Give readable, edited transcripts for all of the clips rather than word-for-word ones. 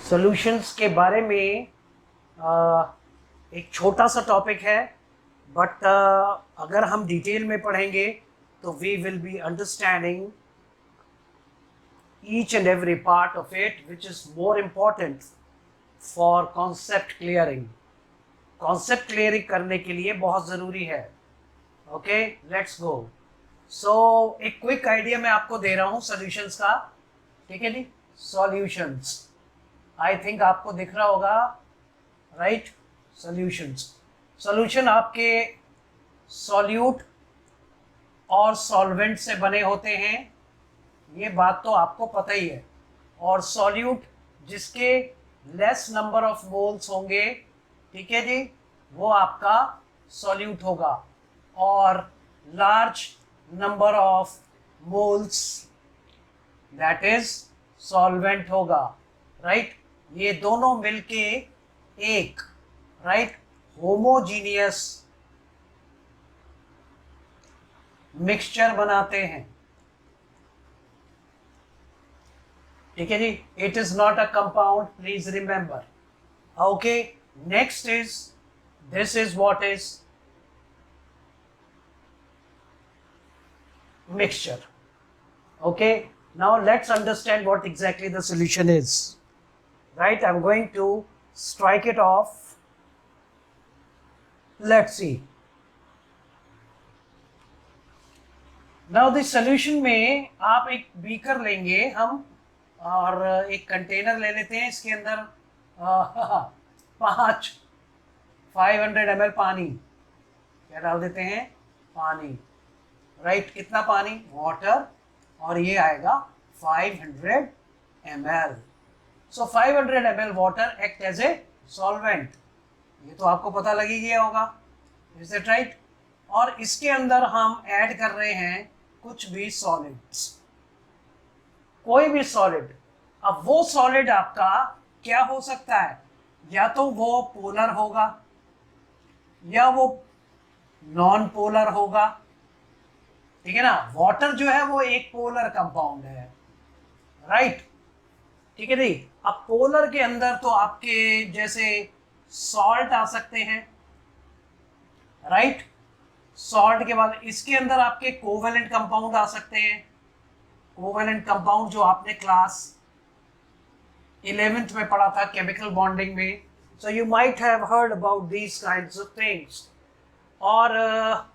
Solutions के बारे में एक छोटा सा टॉपिक है, बट अगर हम डिटेल में पढ़ेंगे तो we will be understanding each and every part of it, which is more important for concept clearing. Concept clearing करने के लिए बहुत ज़रूरी है. Okay, let's go. So एक क्विक आइडिया मैं आपको दे रहा हूँ सॉल्यूशंस का. ठीक है जी. सॉल्यूशंस आई थिंक आपको दिख रहा होगा, राइट. सॉल्यूशन आपके सॉल्यूट और सॉल्वेंट से बने होते हैं, ये बात तो आपको पता ही है. और सॉल्यूट जिसके लेस नंबर ऑफ मोल्स होंगे, ठीक है जी, वो आपका सॉल्यूट होगा. और large number of moles that is solvent होगा, राइट. ये दोनों मिलके एक, राइट, होमोजीनियस मिक्सचर बनाते हैं. ठीक है जी. It is not a compound, please remember. Okay, next is this is what is mixture. Okay, now let's understand what exactly the solution is. Right, I am going to strike it off. Let's see. Now this solution में आप एक beaker लेंगे हम, और एक container ले लेते हैं. इसके अंदर 500 ml पानी, क्या डाल देते हैं? पानी, राइट. कितना पानी? वाटर. और ये आएगा 500 ml. So 500 ml water act as a solvent. ये तो आपको पता लग ही गया होगा, इज इट राइट. और इसके अंदर हम ऐड कर रहे हैं कुछ भी सॉलिड्स, कोई भी सॉलिड. अब वो सॉलिड आपका क्या हो सकता है? या तो वो पोलर होगा या वो नॉन पोलर होगा. ठीक है ना. वाटर जो है वो एक पोलर कंपाउंड है, राइट. ठीक है जी. अब पोलर के अंदर तो आपके जैसे सॉल्ट आ सकते हैं, राइट. सॉल्ट के बाद इसके अंदर आपके कोवेलेंट कंपाउंड आ सकते हैं. कोवेलेंट कंपाउंड जो आपने क्लास 11th में पढ़ा था केमिकल बॉन्डिंग में. So you might have heard about these kinds of things. और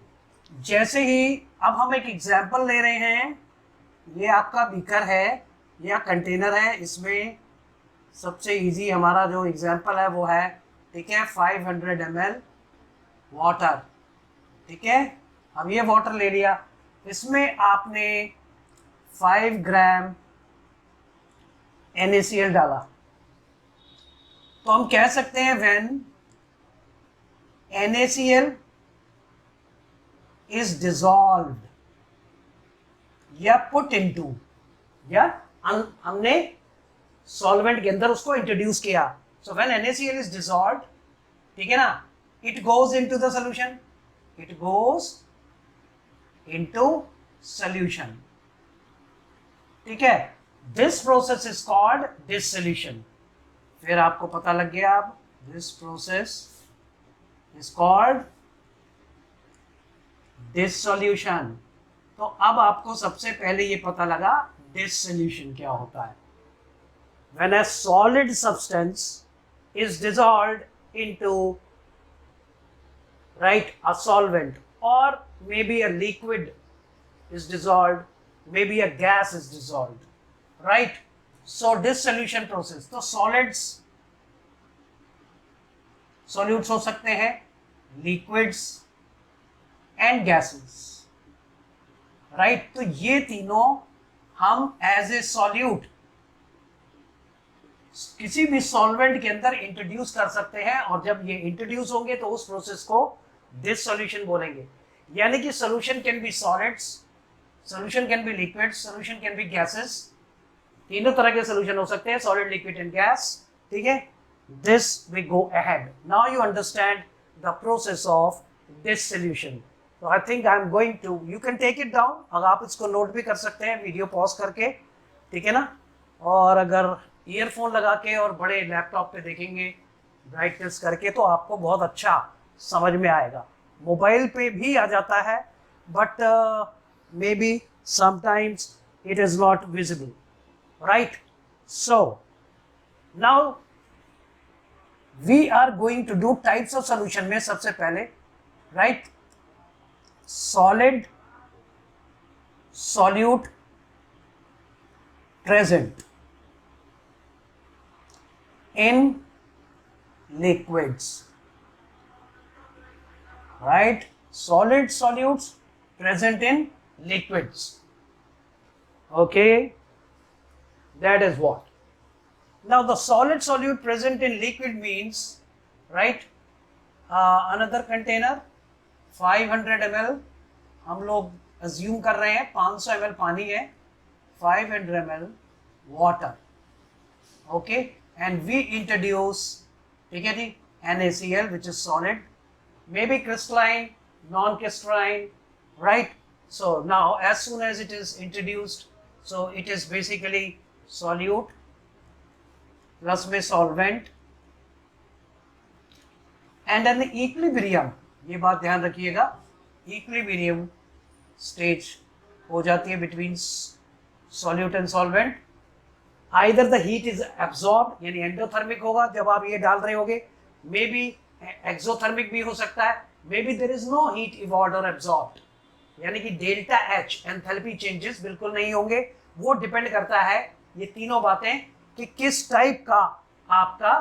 जैसे ही अब हम एक एग्जांपल ले रहे हैं. ये आपका बीकर है या कंटेनर है. इसमें सबसे इजी हमारा जो एग्जांपल है वो है, ठीक है, 500 ml वाटर. ठीक है. अब ये वाटर ले लिया, इसमें आपने 5 ग्राम NaCl डाला. तो हम कह सकते हैं व्हेन NaCl इज डिसॉल्व्ड या पुट इनटू, या हमने सॉल्वेंट के अंदर उसको इंट्रोड्यूस किया. So when NaCl is dissolved, ठीक है ना, it goes into the solution. It goes into solution. ठीक है. This process is called dissolution. फिर आपको पता लग गया. अब this process is called dissolution. तो अब आपको सबसे पहले ये पता लगा dissolution क्या होता है. When a solid substance is dissolved into, right, a solvent, or maybe a liquid is dissolved, maybe a gas is dissolved, right. So dissolution process. तो solids, solutes हो सकते हैं, liquids and gases, right. तो ये तीनों हम as a solute किसी भी सॉल्वेंट के अंदर इंट्रोड्यूस कर सकते हैं. और जब ये इंट्रोड्यूस होंगे तो उस प्रोसेस को dissolution बोलेंगे. यानी कि solution can be solids, solution can be liquids, solution can be gases. तीनों तरह के solution हो सकते हैं, solid, liquid and gas. ठीक है. This we go ahead. Now you understand the process of dissolution. So I think I am going to, you can take it down. अगर आप इसको नोट भी कर सकते हैं वीडियो पॉज करके, ठीक है ना. और अगर ईयरफोन लगा के और बड़े लैपटॉप पे देखेंगे ब्राइटनेस करके तो आपको बहुत अच्छा समझ में आएगा। मोबाइल पे भी आ जाता है but maybe sometimes it is not visible, right. So now we are going to do types of solution में सबसे पहले, right, solid, solute, present in liquids, right? Solid solutes present in liquids. Okay, that is what. Now the solid solute present in liquid means, right, another container 500 ml, हम लोग assume कर रहे हैं 500 ml पानी है, 500 ml water, okay, and we introduce, ठीक है जी, NaCl which is solid, maybe crystalline, non-crystalline, right? So now as soon as it is introduced, so it is basically solute plus में solvent and an equilibrium, ये बात ध्यान रखिएगा, equilibrium stage हो जाती है between solute and solvent. Either the heat is absorbed, यानी endothermic होगा जब आप ये डाल रहे होगे, मे बी एक्सोथर्मिक भी हो सकता है, maybe there is no heat evolved और एब्जॉर्ब्ड, यानी कि डेल्टा एच एंथैल्पी चेंजेस बिल्कुल नहीं होंगे। वो डिपेंड करता है ये तीनों बातें कि किस टाइप का आपका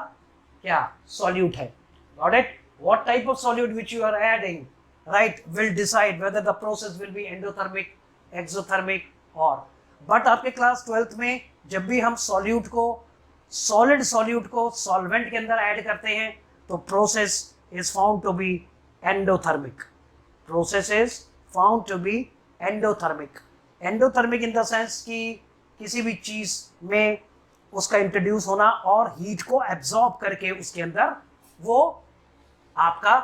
क्या सॉल्यूट है। Got it? What type of solute which you are adding, right, will decide whether the process will be endothermic, exothermic और। बट आपके क्लास 12th में जब भी हम सॉल्यूट को, सॉलिड सॉल्यूट को सॉल्वेंट के अंदर ऐड करते हैं तो process is found to be endothermic, process is found to be endothermic. Endothermic in the sense कि किसी भी चीज में उसका इंट्रोड्यूस होना और हीट को एब्जॉर्ब करके उसके अंदर वो आपका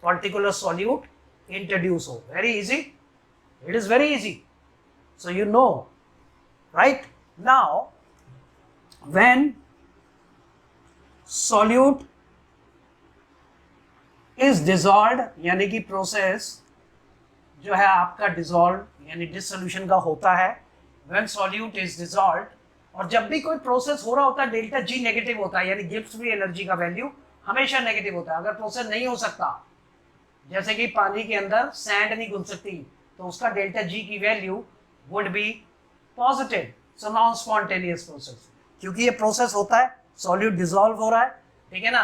पर्टिकुलर सॉल्यूट इंट्रोड्यूस हो। Very easy, it is very easy, so you know, right? Now when solute is dissolved, यानी कि प्रोसेस जो है आपका डिसॉल्व यानी डिसोल्यूशन का होता है, when solute is dissolved, और जब भी कोई प्रोसेस हो रहा होता है डेल्टा जी नेगेटिव होता है, यानी गिब्स फ्री एनर्जी का वैल्यू हमेशा नेगेटिव होता है। अगर प्रोसेस नहीं हो सकता, जैसे कि पानी के अंदर सैंड नहीं घुल सकती, तो उसका डेल्टा जी की value would be positive, so non spontaneous process. क्योंकि ये प्रोसेस होता है, सॉल्यूट डिसॉल्व हो रहा है, ठीक है ना,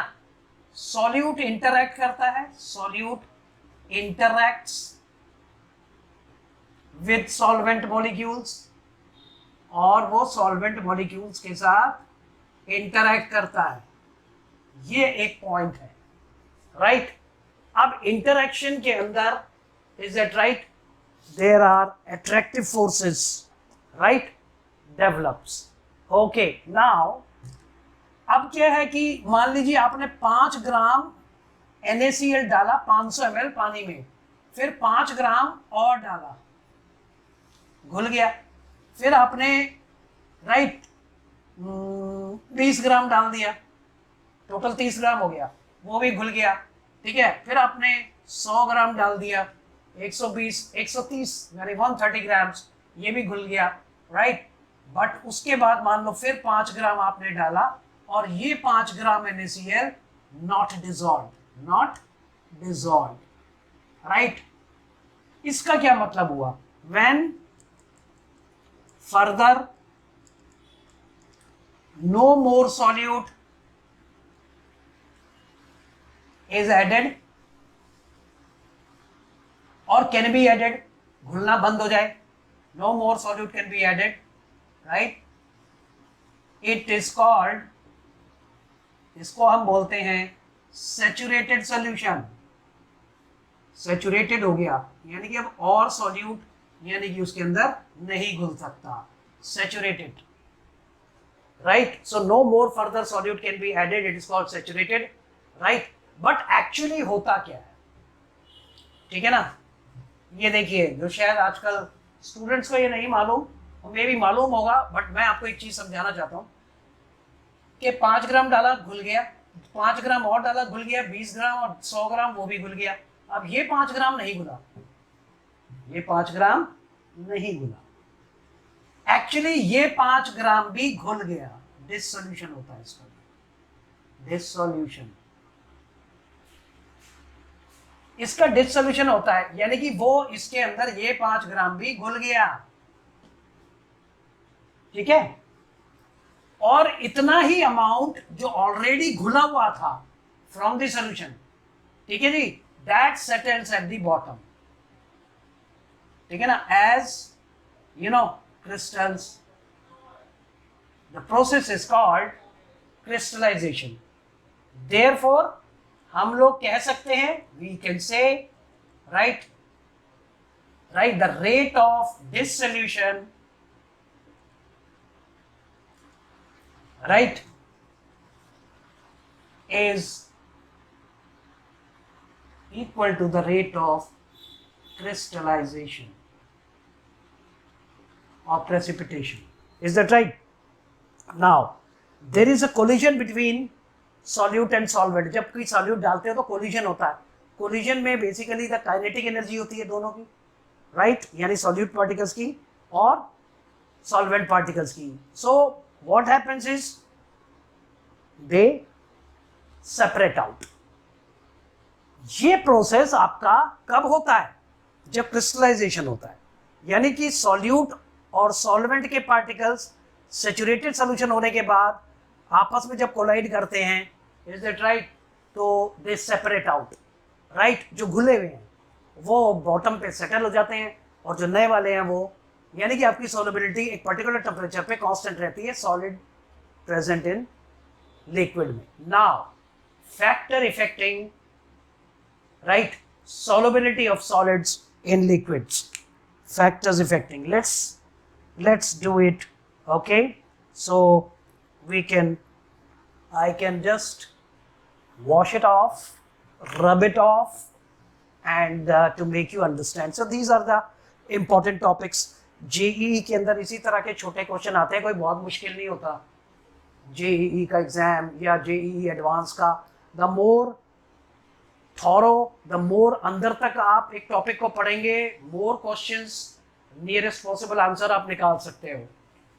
सॉल्यूट इंटरैक्ट करता है, solute interacts with solvent molecules और वो सॉल्वेंट मॉलिक्यूल्स के साथ इंटरैक्ट करता है। ये एक पॉइंट है, राइट। अब इंटरैक्शन के अंदर, is that right, there are attractive forces, right, develops. Okay, now अब क्या है कि मान लीजिए आपने 5 ग्राम NaCl डाला 500 ml पानी में, फिर 5 ग्राम और डाला, घुल गया, फिर आपने राइट 20 ग्राम डाल दिया, टोटल 30 ग्राम हो गया, वो भी घुल गया, ठीक है। फिर आपने 100 ग्राम डाल दिया, 120, 130 यानी 130 ग्राम्स, ये भी घुल गया, राइट। बट उसके बाद मान लो फिर 5 ग्राम आपने डाला और ये 5 gram NaCl not dissolve, right. इसका क्या मतलब हुआ? When further no more solute is added और कैन बी एडेड, घुलना बंद हो जाए, no more solute can be added, right? It is called, इसको हम बोलते हैं saturated solution। सैचुरेटेड हो गया यानी कि अब और सॉल्यूट यानी कि उसके अंदर नहीं घुल सकता, saturated, right. So no more further solute can be added, it is called saturated, right. But actually होता क्या है, ठीक है ना। ये देखिए, जो शायद आजकल स्टूडेंट्स को ये नहीं मालूम, और मे भी मालूम होगा, बट मैं आपको एक चीज समझाना चाहता हूँ। कि 5 ग्राम डाला घुल गया, 5 ग्राम और डाला घुल गया, 20 ग्राम और 100 ग्राम वो भी घुल गया। अब ये 5 ग्राम नहीं घुला, ये 5 ग्राम नहीं घुला, एक्चुअली ये 5 ग्राम भी घुल गया, डिसोल्यूशन होता है इसका, डिसोल्यूशन, इसका डिसोल्यूशन होता है, यानी कि वो इसके अंदर ये 5 ग्राम भी घुल गया, ठीक है। और इतना ही अमाउंट जो ऑलरेडी घुला हुआ था फ्रॉम द सॉल्यूशन, ठीक है जी, that settles at the bottom, ठीक है ना, as you know crystals. The process is called crystallization. Therefore हम लोग कह सकते हैं, we can say, right the rate of dissolution, right, is equal to the rate of crystallization or precipitation. Is that right? Now there is a collision between solute and solvent. जब कोई solute डालते हो तो collision होता है, collision में basically the kinetic energy होती है दोनों की, right, यानी solute particles की और solvent particles की। So what happens is they separate out। ये प्रोसेस आपका कब होता है? जब क्रिस्टलाइजेशन होता है, यानी कि सॉल्यूट और सॉल्वेंट के पार्टिकल्स सैचुरेटेड सॉल्यूशन होने के बाद आपस में जब कोलाइड करते हैं, इज दैट राइट, तो दे सेपरेट आउट, राइट, जो घुले हुए हैं वो बॉटम पे सेटल हो जाते हैं और जो नए वाले हैं वो, यानी कि आपकी सॉल्युबिलिटी एक पर्टिकुलर टेम्परेचर पे कांस्टेंट रहती है, सॉलिड प्रेजेंट इन लिक्विड में। Now factor affecting, right, solubility of solids in liquids, factors affecting, let's do it, okay, so I can just wash it off, rub it off, and to make you understand, so these are the important topics। JEE के अंदर इसी तरह के छोटे question आते हैं, कोई बहुत मुश्किल नहीं होता जेईई का एग्जाम या जेईई एडवांस का। The more thorough, the more अंदर तक आप एक टॉपिक को पढ़ेंगे, more questions, nearest possible answer आप निकाल सकते हो,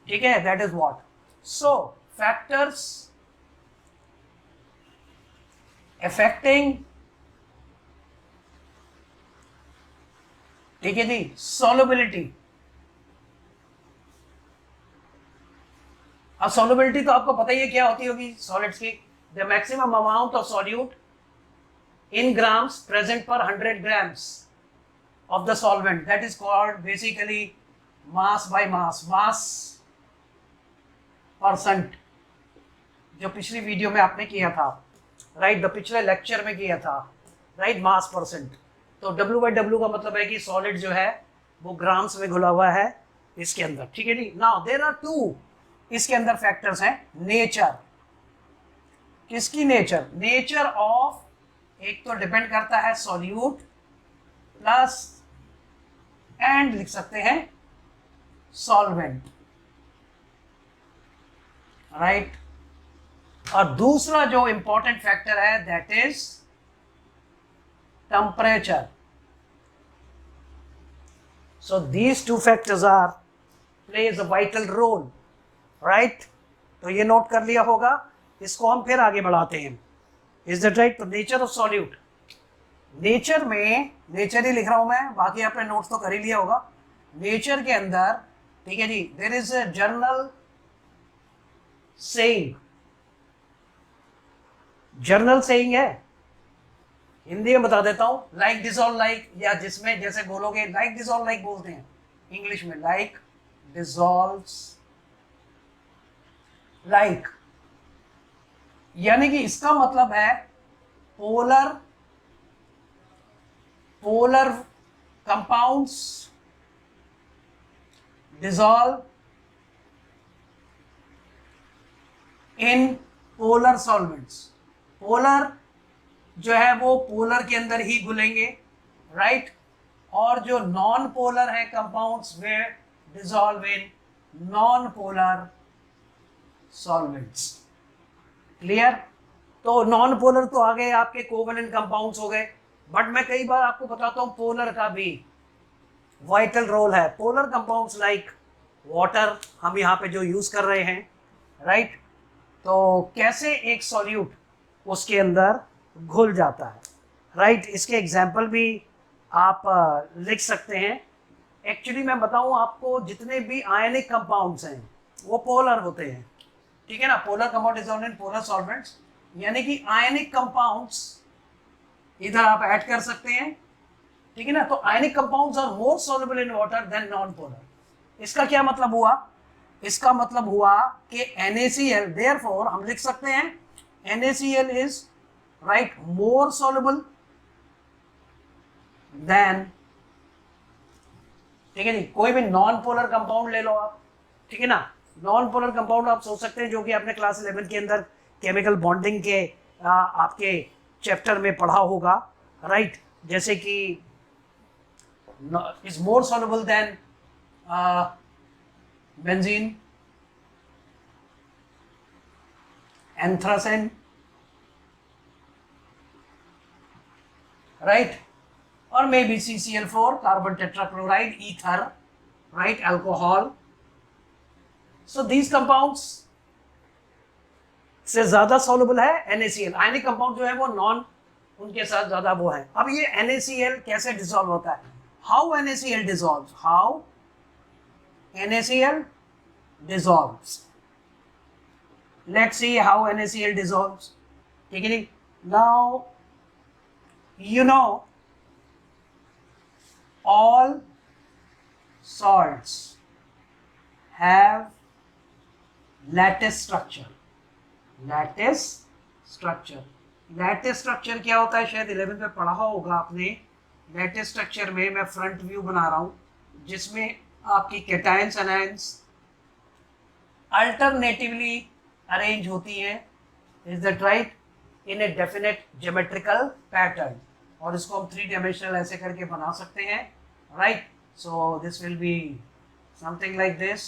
ठीक है, that is what. So factors affecting, ठीक है जी, सॉल्युबिलिटी। अब सॉल्युबिलिटी तो आपको पता ही है क्या होती होगी सॉलिड्स की, the maximum amount of solute in grams present per 100 grams of the solvent, that is called basically mass by mass percent, जो पिछली वीडियो में आपने किया था, राइट, द पिछले लेक्चर में किया था, राइट, मास परसेंट। तो W/W का मतलब है कि सॉलिड जो है वो ग्राम्स में घुला हुआ है इसके अंदर, ठीक है जी। नाउ देयर आर टू इसके अंदर फैक्टर्स हैं, नेचर, किसकी नेचर, नेचर ऑफ, एक तो डिपेंड करता है सॉल्यूट प्लस एंड लिख सकते हैं सॉल्वेंट, राइट, और दूसरा जो इंपॉर्टेंट फैक्टर है that is temperature. So these two factors are plays a vital role, right, तो ये नोट कर लिया होगा, इसको हम फिर आगे बढ़ाते हैं। Is that right? तो नेचर ऑफ सॉल्यूट, नेचर में, नेचर ही लिख रहा हूं मैं, बाकी आपने नोट्स तो कर ही लिया होगा। नेचर के अंदर, ठीक है जी, there is a journal saying, journal saying है, हिंदी में बता देता हूं, लाइक डिसॉल्व लाइक, या जिसमें जैसे बोलोगे लाइक डिसॉल्व लाइक बोलते हैं इंग्लिश में, लाइक डिसॉल्व्स लाइक, यानी कि इसका मतलब है polar compounds dissolve in polar solvents. Polar जो है वो पोलर के अंदर ही घुलेंगे, राइट, और जो नॉन पोलर है compounds way dissolve in non polar solvents. Clear? तो नॉन पोलर तो आ गए आपके कोवेलेंट कंपाउंड्स हो गए, बट मैं कई बार आपको बताता हूँ पोलर का भी वाइटल रोल है। पोलर कंपाउंड्स लाइक वाटर हम यहाँ पे जो यूज कर रहे हैं, राइट? तो कैसे एक सॉल्यूट उसके अंदर घुल जाता है, राइट? इसके एग्जाम्पल भी आप लिख सकते हैं। एक्चुअली मैं बताऊं आपको, जितने भी आयनिक कंपाउंड्स हैं वो पोलर होते हैं, ठीक है ना? Polar compound is in polar solvents, यानी कि आयनिक कंपाउंड्स इधर आप ऐड कर सकते हैं, ठीक है ना? तो ionic compounds are more soluble in water than non polar. इसका क्या मतलब हुआ? इसका मतलब हुआ कि NaCl, देयरफॉर हम लिख सकते हैं NaCl is right more soluble than, ठीक है जी, कोई भी नॉन पोलर कंपाउंड ले लो आप, ठीक है ना? नॉन पोलर कंपाउंड आप सोच सकते हैं जो कि आपने क्लास 11 के अंदर केमिकल बॉन्डिंग के आपके चैप्टर में पढ़ा होगा, राइट? जैसे कि is more soluble than benzene, anthracene, right? or maybe CCl4, carbon tetrachloride, ether, right, alcohol. So these compounds से ज्यादा soluble है NaCl। आयनिक कंपाउंड जो है वो नॉन उनके साथ ज्यादा वो है। अब ये NaCl कैसे डिसॉल्व होता है? How NaCl dissolves? How NaCl dissolves? Let's see how NaCl dissolves, ठीक है जी? Now you know all salts have lattice structure। lattice structure, lattice structure क्या होता है? शायद 11th में पढ़ा होगा आपने। lattice structure में मैं फ्रंट व्यू बना रहा हूँ जिसमें आपकी कैटायंस एनायंस अल्टरनेटिवली अरेंज होती हैं, is that right, in a definite geometrical pattern, और इसको हम 3 डायमेंशनल ऐसे करके बना सकते हैं, right? So this will be something like this,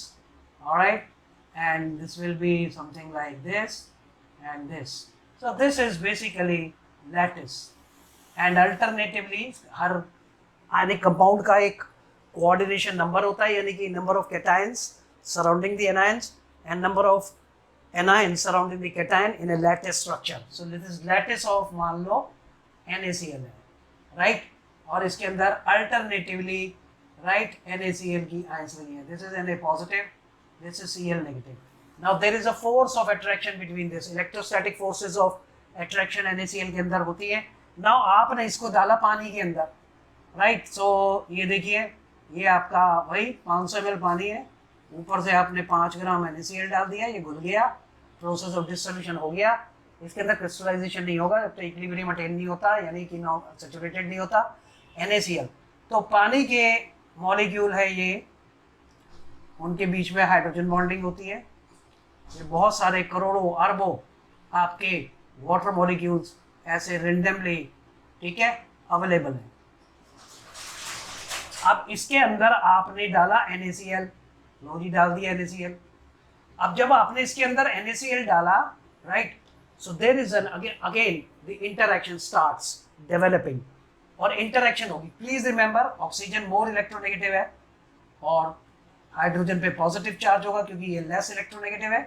alright, and this will be something like this and this. So this is basically lattice, and alternatively her ionic compound का एक कोऑर्डिनेशन नंबर होता है, यानी कि number of cations surrounding the anions and number of anions surrounding the cation in a lattice structure. So this is lattice of मान लो NaCl है, right? और इसके अंदर alternatively right NaCl की ions लगी है। This is Na positive, this is Cl negative. Now there is a force of attraction between this, electrostatic forces of attraction NaCl के अंदर होती है। Now आपने इसको डाला पानी के अंदर, right? So ये देखिए, ये आपका वही 500 ml पानी है, ऊपर से आपने 5 ग्राम NaCl डाल दिया, ये घुल गया, प्रोसेस ऑफ डिसोल्यूशन हो गया। इसके अंदर क्रिस्टलाइजेशन नहीं होगा, तो इक्विलिब्रियम अटेन नहीं होता, यानी कि सैचुरेटेड नहीं होता NaCl। तो पानी के मॉलिक्यूल है ये, उनके बीच में हाइड्रोजन बॉन्डिंग होती है। ये बहुत सारे करोड़ों अरबों आपके वाटर मॉलिक्यूल्स ऐसे रेंडमली, ठीक है, अवेलेबल हैं। अब इसके अंदर आपने डाला NaCl, लो जी डाल दिया NaCl। अब जब आपने इसके अंदर NaCl डाला, right, so there is an again the interaction starts developing, और इंटरैक्शन होगी। Please remember, oxygen more electronegative है और हाइड्रोजन पे पॉजिटिव चार्ज होगा क्योंकि ये लेस इलेक्ट्रोनेगेटिव है।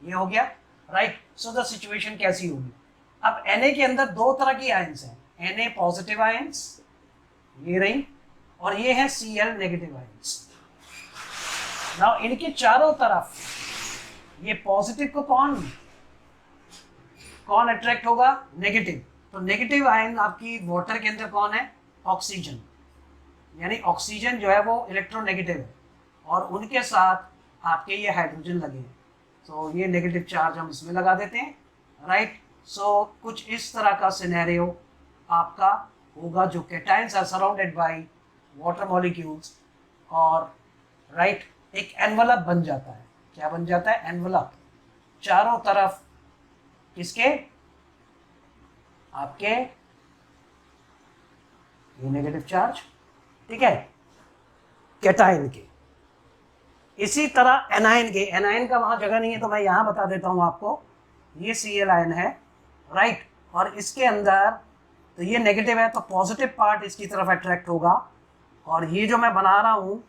ये हो गया, राइट? सो द सिचुएशन कैसी होगी? अब Na के अंदर 2 तरह की आयंस हैं, Na पॉजिटिव आयंस ये रही, और ये है Cl नेगेटिव आयंस। नाउ इनके चारों तरफ ये पॉजिटिव को कौन अट्रैक्ट होगा? नेगेटिव। तो नेगेटिव आयन आपकी वाटर के अंदर कौन है? ऑक्सीजन, यानी ऑक्सीजन जो है वो इलेक्ट्रोनेगेटिव है, और उनके साथ आपके ये हाइड्रोजन लगे हैं, तो ये नेगेटिव चार्ज हम इसमें लगा देते हैं, राइट? सो कुछ इस तरह का सिनेरियो आपका होगा, जो cations are surrounded by water molecules, और राइट एक एनवलप बन जाता है। क्या बन जाता है? एनवलप। चारों तरफ किसके? आपके ये नेगेटिव चार्ज, ठीक है, कैटायन के। इसी तरह एनायन के, एनायन का वहां जगह नहीं है तो मैं यहां बता देता हूं आपको। ये Cl आयन है, राइट, और इसके अंदर तो ये नेगेटिव है तो पॉजिटिव पार्ट इसकी तरफ अट्रैक्ट होगा, और ये जो मैं बना रहा हूँ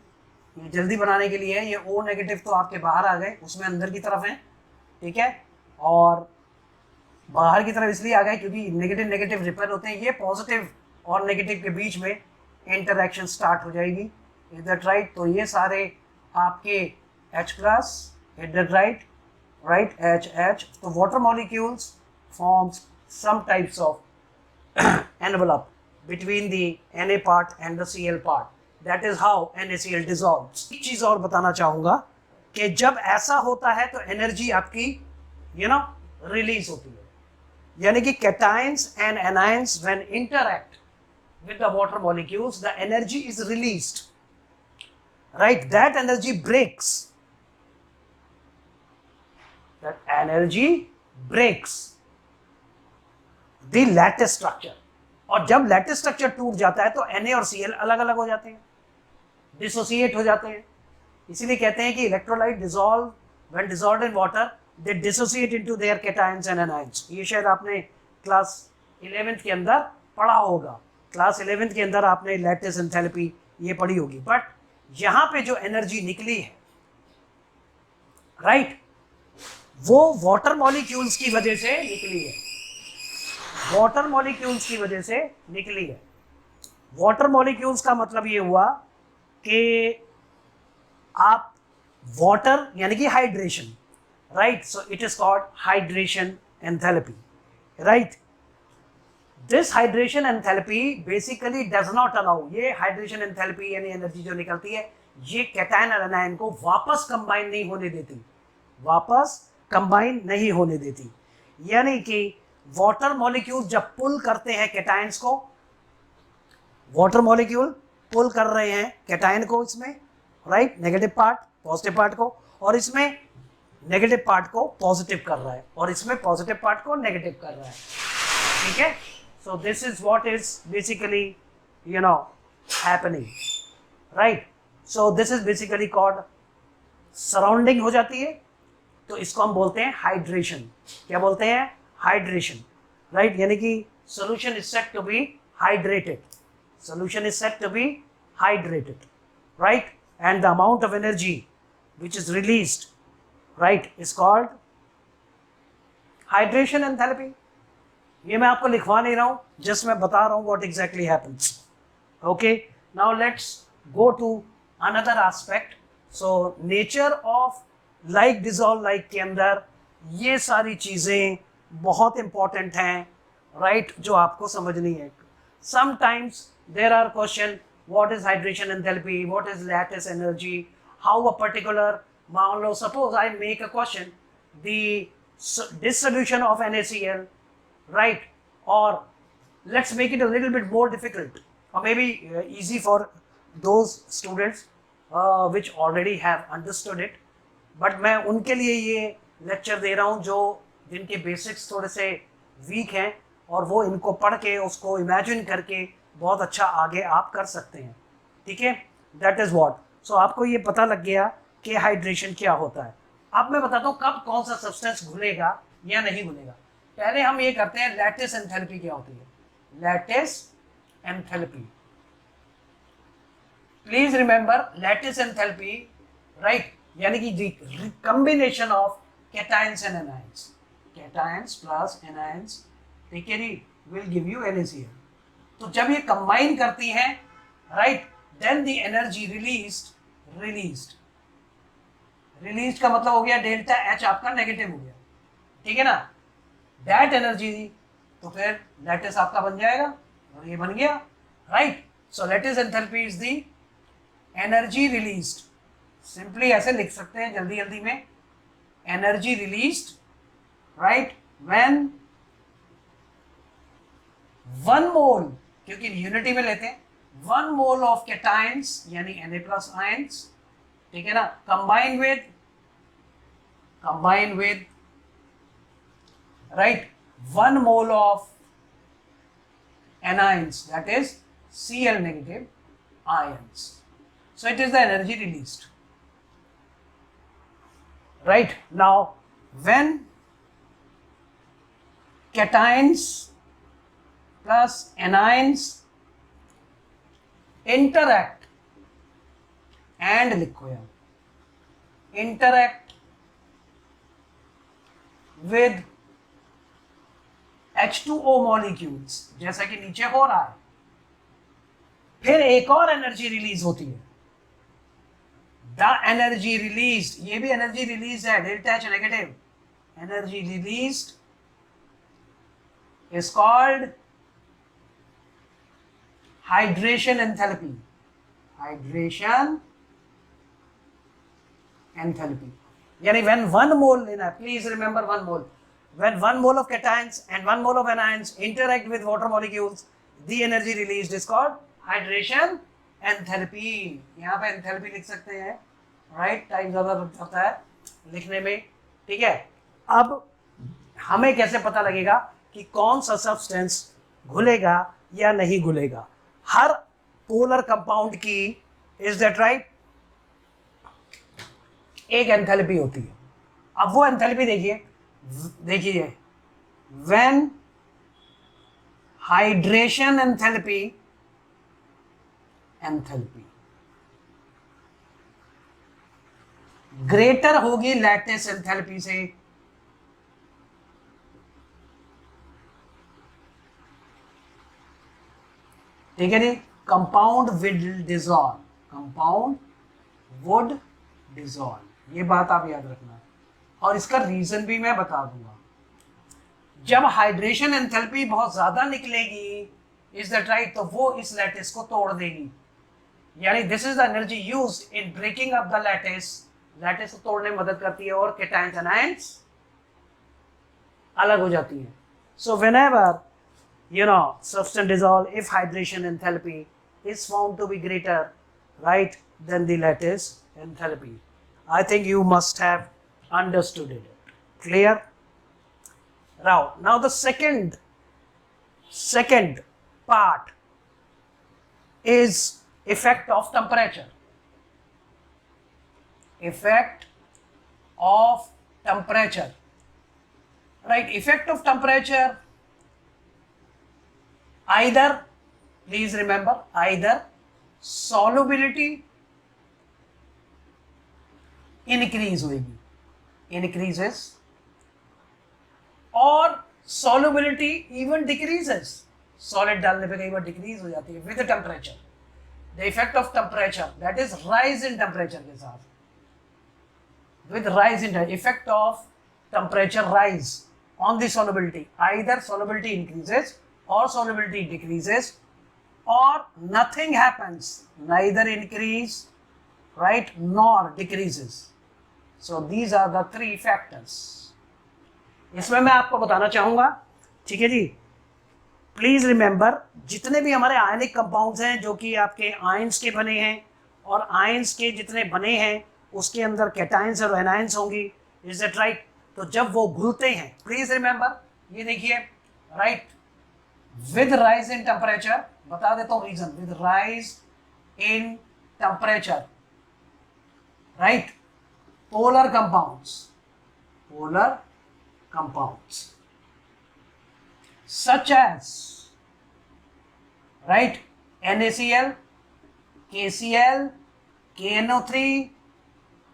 ये जल्दी बनाने के लिए ये O नेगेटिव तो आपके बाहर आ गए, उसमें अंदर की तरफ है, ठीक है, और बाहर की तरफ इसलिए आ गए क्योंकि नेगेटिव नेगेटिव रिपेल होते हैं, ये पॉजिटिव और नेगेटिव के बीच में इंटरेक्शन स्टार्ट हो जाएगी, इज दैट राइट। तो ये सारे आपके H plus, is that right, right, H। तो water molecules forms some types of envelope between the Na part and the Cl part. That is how NaCl dissolves. एक चीज और बताना चाहूंगा कि जब ऐसा होता है तो एनर्जी आपकी रिलीज होती है, यानी कि cations and anions when interact with the water molecules, the energy is released, right? That energy breaks. That energy breaks the lattice structure. और जब लैटिस स्ट्रक्चर टूट जाता है तो Na और Cl अलग अलग हो जाते हैं, डिसोसिएट हो जाते हैं। इसीलिए कहते हैं कि electrolyte dissolve when dissolved in water they dissociate into their cations and anions. ये शायद आपने क्लास 11th के अंदर पढ़ा होगा, क्लास 11th के अंदर आपने लैटिस एंथैल्पी ये पढ़ी होगी। बट यहाँ पे जो एनर्जी निकली है, राइट, वो वाटर मॉलिक्यूल्स की वजह से निकली है, वाटर मॉलिक्यूल्स की वजह से निकली है। वाटर मॉलिक्यूल्स का मतलब ये हुआ कि आप वाटर यानी कि hydration, right, so it is called hydration enthalpy, right. This hydration enthalpy basically does not allow, ये हाइड्रेशन एंथैल्पी यानी एनर्जी जो निकलती है ये कैटायन और एनायन को वापस कंबाइन नहीं होने देती, वापस कंबाइन नहीं होने देती। यानी कि वाटर मॉलिक्यूल जब पुल करते हैं कैटायंस को, वाटर मॉलिक्यूल पुल कर रहे हैं कैटायन को इसमें, right, negative part positive part को, और इसमें नेगेटिव पार्ट को पॉजिटिव कर रहा है और इसमें पॉजिटिव पार्ट को नेगेटिव कर रहा है, ठीक है। So this is what is basically happening, right. So this is basically called surrounding हो जाती है, तो इसको हम बोलते हैं हाइड्रेशन। क्या बोलते हैं? हाइड्रेशन, राइट, यानी कि solution is said to be hydrated, solution is said to be hydrated, right, and the amount of energy which is released, right, is called hydration enthalpy. ये मैं आपको लिखवा नहीं रहा हूँ, जस्ट मैं बता रहा हूँ what exactly happens. Okay, now let's go to another aspect. So nature of like dissolve like के अंदर ये सारी चीजें बहुत इंपॉर्टेंट हैं, राइट, जो आपको समझनी है। Sometimes there are question, what is hydration enthalpy, what is lattice energy, how a particular, मान लो suppose I make a question the dissolution of NaCl, right, or let's make it a little bit more difficult or maybe easy for those students which already have understood it, but मैं उनके लिए ये lecture दे रहा हूँ जो जिनके basics थोड़े से वीक हैं और वो इनको पढ़ के उसको इमेजिन करके बहुत अच्छा आगे आप कर सकते हैं, ठीक है। दैट इज व्हाट, सो आपको ये पता लग गया कि हाइड्रेशन क्या होता है। अब मैं बताता हूँ कब कौन सा सब्सटेंस घुलेगा या नहीं घुलेगा। पहले हम ये करते हैं लैटिस एंथैल्पी क्या होती है। Lattice enthalpy, please remember lattice enthalpy, right, यानी कि combination of cations and anions, cations plus anions, ठीक है जी, will give you NaCl। तो जब ये कंबाइन करती हैं, right, then the energy released का मतलब हो गया डेल्टा H आपका नेगेटिव हो गया, ठीक है ना, दैट एनर्जी, तो फिर लैटिस आपका बन जाएगा और ये बन गया, right. So lattice enthalpy is the energy released, simply ऐसे लिख सकते हैं जल्दी जल्दी में, energy released, right, when 1 mole, क्योंकि यूनिटी में लेते हैं, 1 mole of cations यानी Na plus ions, ठीक है ना, combined with right 1 mole of anions, that is Cl negative ions. So it is the energy released. Right, now when cations plus anions interact and लिखो यार, interact with H2O molecules, जैसा कि नीचे हो रहा है। फिर एक और एनर्जी रिलीज होती है, द एनर्जी रिलीज, ये भी एनर्जी रिलीज है, delta H negative, energy released is called hydration enthalpy. Hydration enthalpy. यानी when 1 mole लेना है, please remember 1 mole. When 1 mole of cations and 1 mole of anions interact with water molecules, the energy released is called hydration enthalpy. यहाँ पे enthalpy लिख सकते हैं, right? Time ज़्यादा लग जाता है लिखने में, ठीक है। अब हमें कैसे पता लगेगा कि कौन सा सब्सटेंस घुलेगा या नहीं घुलेगा? हर पोलर कंपाउंड की, इज दैट राइट, एक एंथैल्पी होती है। अब वो एंथैल्पी देखिए व्हेन हाइड्रेशन एंथैल्पी ग्रेटर होगी लैटिस एंथैल्पी से, ठीक है जी, compound will dissolve, compound would dissolve, ये बात आप याद रखना। और इसका रीजन भी मैं बता दूंगा। जब हाइड्रेशन एंथैल्पी बहुत ज्यादा निकलेगी, इज दैट राइट, तो वो इस लैटिस को तोड़ देगी, यानी this is the energy used in breaking up the lattice, lattice को तोड़ने में मदद करती है और कैटायंस एनायंस अलग हो जाती हैं। So whenever substance dissolve, if hydration enthalpy is found to be greater, right, than the lattice enthalpy. I think you must have understood it. Clear? Now the second part is effect of temperature. Effect of temperature. Right, effect of temperature. Either, please remember, either solubility increase होगी, increases, और solubility even decreases, solid डालने पे कई बार decrease हो जाती है with the temperature. The effect of temperature, that is rise in temperature के साथ, with rise in effect of temperature rise on the solubility, either solubility increases or solubility decreases, or nothing happens, neither increase, right, nor decreases. So these are the 3 factors. इसमें मैं आपको बताना चाहूंगा, ठीक है जी, please remember, जितने भी हमारे आयनिक कंपाउंड्स हैं जो कि आपके आयंस के बने हैं, और आयंस के जितने बने हैं उसके अंदर कैटायंस और एनायंस होंगी, इज दैट राइट। तो जब वो घुलते हैं, प्लीज रिमेंबर, ये देखिए, right, with rise in temperature, बता देता हूँ reason, with rise in temperature, right, polar compounds such as, right, NaCl, KCl, KNO3,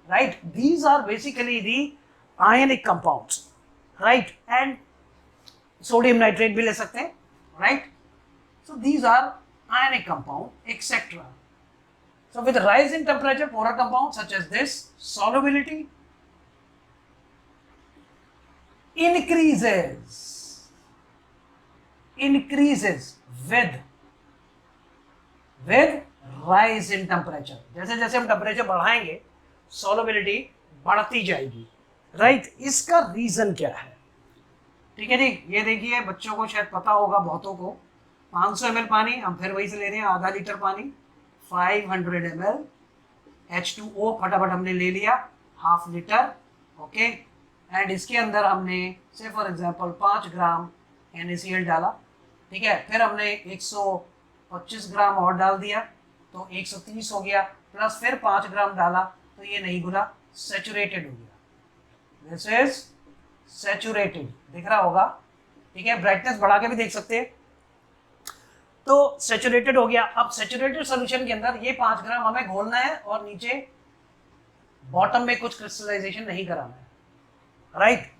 right, these are basically the ionic compounds, right, and sodium nitrate भी ले सकते हैं, right. So these are ionic compound, etc. So with rise in temperature, polar compounds such as this, solubility increases with rise in temperature. जैसे जैसे हम temperature बढ़ाएंगे, solubility बढ़ती जाएगी, right. इसका रीजन क्या है? ठीक है जी, ये देखिए, बच्चों को शायद पता होगा, बहुतों को, 500 ml पानी, हम फिर वही से ले रहे हैं, आधा लीटर पानी, 500 ml H2O फटाफट हमने ले लिया, हाफ लीटर, ओके, एंड इसके अंदर हमने से फॉर एग्जांपल 5 ग्राम NaCl डाला, ठीक है, फिर हमने 125 ग्राम और डाल दिया, तो 130 हो गया, प्लस फिर 5 ग्राम डाला, तो ये नहीं घुला, सैचुरेटेड हो गया, दिस इज सैचुरेटेड, दिख रहा होगा, ठीक है, ब्राइटनेस बढ़ा के भी देख सकते हैं। तो सैचुरेटेड हो गया। अब सैचुरेटेड सोल्यूशन के अंदर ये 5 ग्राम हमें घोलना है और नीचे बॉटम में कुछ क्रिस्टलाइजेशन नहीं कराना है, राइट।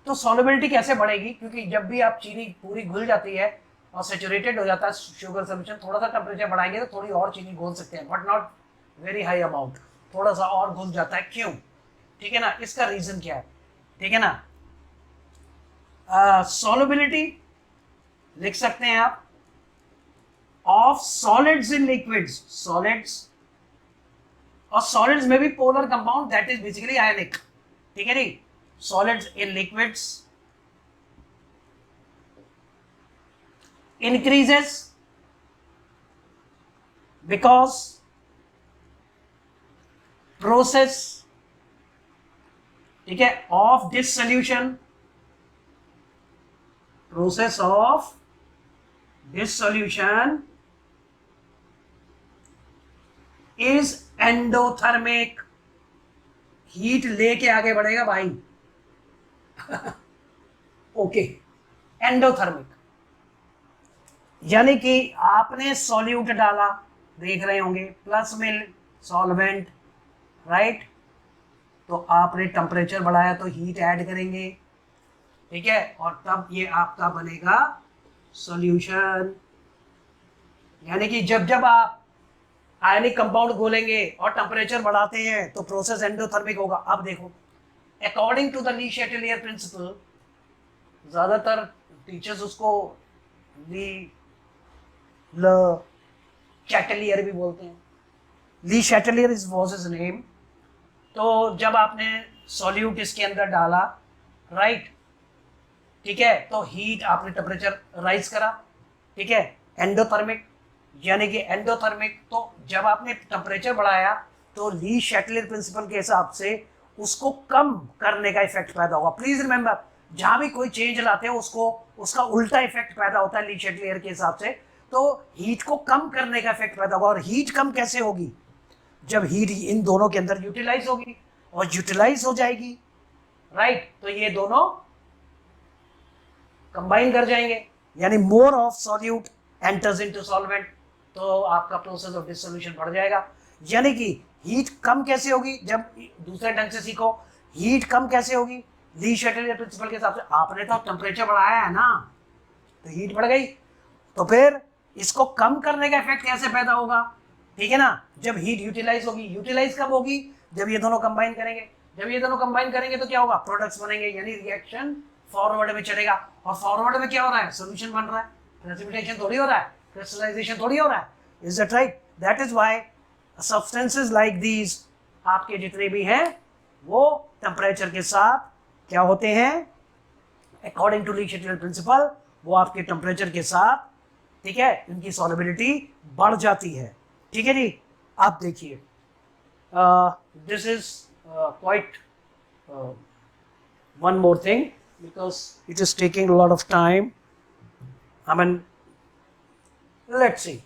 तो सॉल्युबिलिटी कैसे बढ़ेगी, क्योंकि जब भी आप चीनी पूरी घुल जाती है और सैचुरेटेड हो जाता है शुगर सोल्यूशन, थोड़ा सा टेम्परेचर बढ़ाएंगे तो थोड़ी और चीनी घोल सकते हैं, but not very high amount, थोड़ा सा और घुल जाता है। क्यों? ठीक है ना, इसका रीजन क्या है? ठीक है ना, सॉल्युबिलिटी लिख सकते हैं आप of solids in liquids, solids, और सॉलिड्स में भी polar compound that is basically ionic. ठीक है जी, solids in liquids increases because process, ठीक है, of this solution, process of this solution is endothermic, heat लेके आगे बढ़ेगा भाई। ओके, एंडोथर्मिक यानी कि आपने सॉल्यूट डाला, देख रहे होंगे, प्लस में सॉल्वेंट, राइट, तो आपने टेम्परेचर बढ़ाया तो हीट ऐड करेंगे, ठीक है, और तब ये आपका बनेगा सॉल्यूशन। यानी कि जब जब आप आयनिक कंपाउंड घोलेंगे और टेम्परेचर बढ़ाते हैं तो प्रोसेस एंडोथर्मिक होगा। अब देखो, according to the Le Chatelier principle, ज्यादातर टीचर्स उसको ली शैटेलियर भी बोलते हैं, Le Chatelier is was his name. तो जब आपने सॉल्यूट इसके अंदर डाला, राइट, ठीक है, तो हीट आपने टेम्परेचर राइज करा, ठीक है, एंडोथर्मिक, यानी कि एंडोथर्मिक। तो जब आपने टेम्परेचर बढ़ाया तो ली शैटेलियर प्रिंसिपल के हिसाब से उसको कम करने का इफेक्ट पैदा होगा। प्लीज रिमेंबर, जहां भी कोई चेंज लाते हैं उसको उसका उल्टा इफेक्ट पैदा होता है ली शैटेलियर के हिसाब से। तो हीट को कम करने का इफेक्ट पैदा होगा। और हीट कम कैसे होगी? जब हीट इन दोनों के अंदर यूटिलाइज होगी, और यूटिलाइज हो जाएगी, राइट, तो ये दोनों कंबाइन कर जाएंगे, यानी more of solute enters into solvent, तो आपका प्रोसेस ऑफ डिसोल्यूशन बढ़ जाएगा। यानी कि हीट कम कैसे होगी? जब दूसरे ढंग से सीखो, हीट कम कैसे होगी ली शैटेलियर प्रिंसिपल के हिसाब से? आपने तो टेम्परेचर बढ़ाया है ना, तो हीट बढ़ गई। तो फिर इसको कम करने का इफेक्ट कैसे पैदा होगा? ठीक है ना, जब हीट यूटिलाइज होगी। यूटिलाइज कब होगी? जब ये दोनों कंबाइन करेंगे। जब ये दोनों कंबाइन करेंगे तो क्या होगा? प्रोडक्ट्स बनेंगे, यानी रिएक्शन फॉरवर्ड में चलेगा। और फॉरवर्ड में क्या हो रहा है? सोल्यूशन बन रहा है, प्रेसिपिटेशन थोड़ी हो रहा है, क्रिस्टलाइजेशन थोड़ी हो रहा है। Is that right? That is why substances like these, आपके जितने भी हैं, वो टेम्परेचर के साथ क्या होते हैं? According to Lee Chatelier principal, वो आपके टेम्परेचर के साथ, ठीक है, इनकी सॉल्युबिलिटी बढ़ जाती है। ठीक है जी, आप देखिए, this is quiet one more thing, because it is taking lot of time. I mean, let's see.